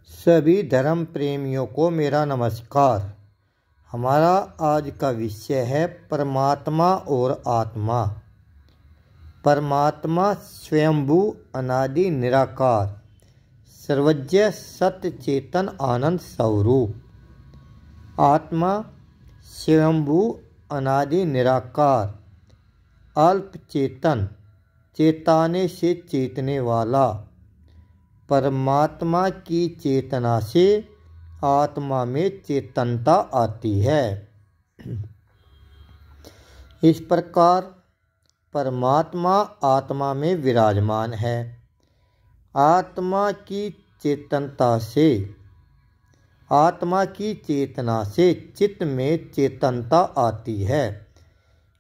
सभी धर्म प्रेमियों को मेरा नमस्कार। हमारा आज का विषय है परमात्मा और आत्मा। परमात्मा स्वयंभू अनादि निराकार सर्वज्ञ सत्य चेतन आनंद स्वरूप। आत्मा स्वयंभू अनादि निराकार अल्प चेतन चेताने से चेतने वाला। परमात्मा की चेतना से आत्मा में चेतनता आती है। इस प्रकार परमात्मा आत्मा में विराजमान है। आत्मा की चेतना से चित्त में चेतनता आती है।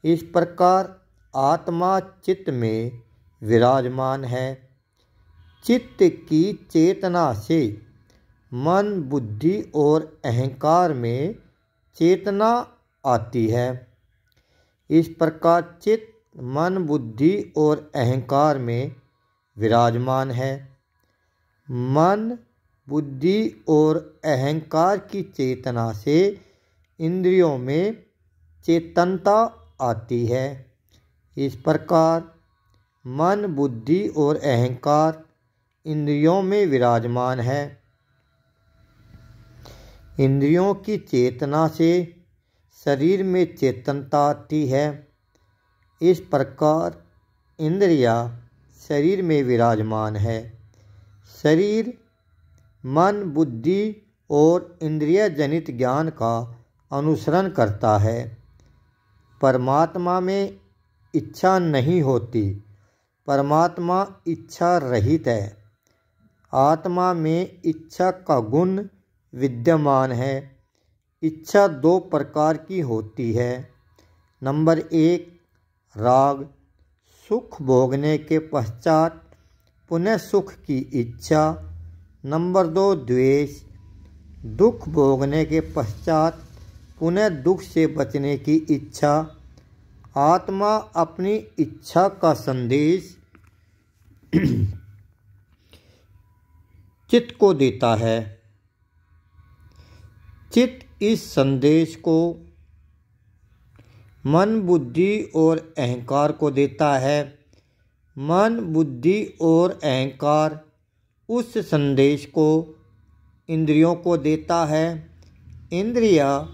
इस प्रकार आत्मा चित्त में विराजमान है। चित्त की चेतना से मन बुद्धि और अहंकार में चेतना आती है। इस प्रकार चित्त मन बुद्धि और अहंकार में विराजमान है। मन बुद्धि और अहंकार की चेतना से इंद्रियों में चेतनता आती है। इस प्रकार मन बुद्धि और अहंकार इंद्रियों में विराजमान है। इंद्रियों की चेतना से शरीर में चेतनता आती है। इस प्रकार इंद्रियां शरीर में विराजमान है। शरीर मन बुद्धि और इंद्रिय जनित ज्ञान का अनुसरण करता है। परमात्मा में इच्छा नहीं होती। परमात्मा इच्छा रहित है। आत्मा में इच्छा का गुण विद्यमान है। इच्छा दो प्रकार की होती है। नंबर 1 राग, सुख भोगने के पश्चात पुनः सुख की इच्छा। नंबर 2 द्वेष, दुख भोगने के पश्चात पुनः दुख से बचने की इच्छा। आत्मा अपनी इच्छा का संदेश चित्त को देता है। चित्त इस संदेश को मन बुद्धि और अहंकार को देता है। मन बुद्धि और अहंकार उस संदेश को इंद्रियों को देता है। इंद्रिया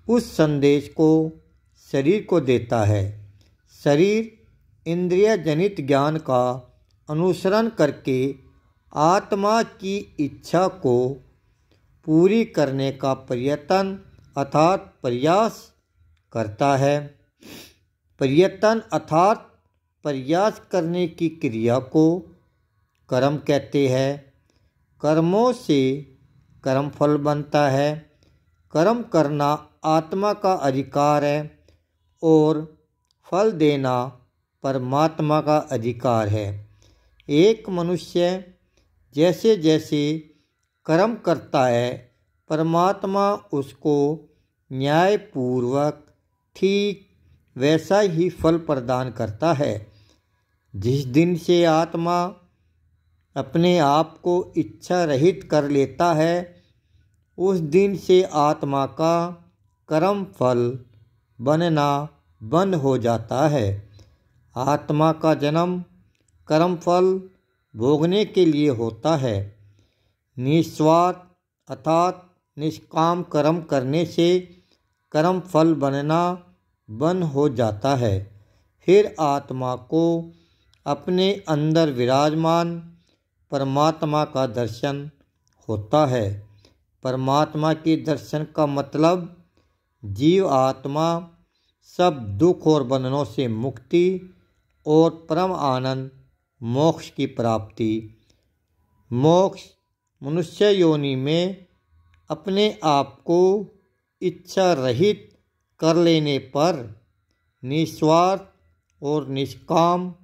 उस संदेश को शरीर को देता है। शरीर इंद्रिय जनित ज्ञान का अनुसरण करके आत्मा की इच्छा को पूरी करने का प्रयत्न अर्थात प्रयास करता है। प्रयत्न अर्थात प्रयास करने की क्रिया को कर्म कहते हैं। कर्मों से कर्मफल बनता है। कर्म करना आत्मा का अधिकार है और फल देना परमात्मा का अधिकार है। एक मनुष्य जैसे जैसे कर्म करता है परमात्मा उसको न्यायपूर्वक ठीक वैसा ही फल प्रदान करता है। जिस दिन से आत्मा अपने आप को इच्छा रहित कर लेता है उस दिन से आत्मा का कर्म फल बनना बंद हो जाता है। आत्मा का जन्म कर्म फल भोगने के लिए होता है। निस्वार्थ अर्थात निष्काम कर्म करने से कर्म फल बनना बंद हो जाता है। फिर आत्मा को अपने अंदर विराजमान परमात्मा का दर्शन होता है। परमात्मा के दर्शन का मतलब जीव आत्मा सब दुख और बंधनों से मुक्ति और परम आनंद मोक्ष की प्राप्ति। मोक्ष मनुष्य योनि में अपने आप को इच्छा रहित कर लेने पर, निस्वार्थ और निष्काम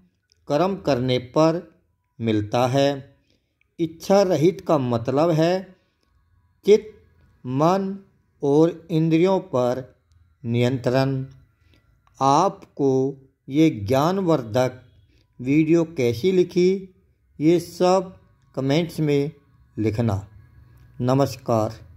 कर्म करने पर मिलता है। इच्छा रहित का मतलब है चित्त मन और इंद्रियों पर नियंत्रण। आपको ये ज्ञानवर्धक वीडियो कैसी लिखी ये सब कमेंट्स में लिखना। नमस्कार।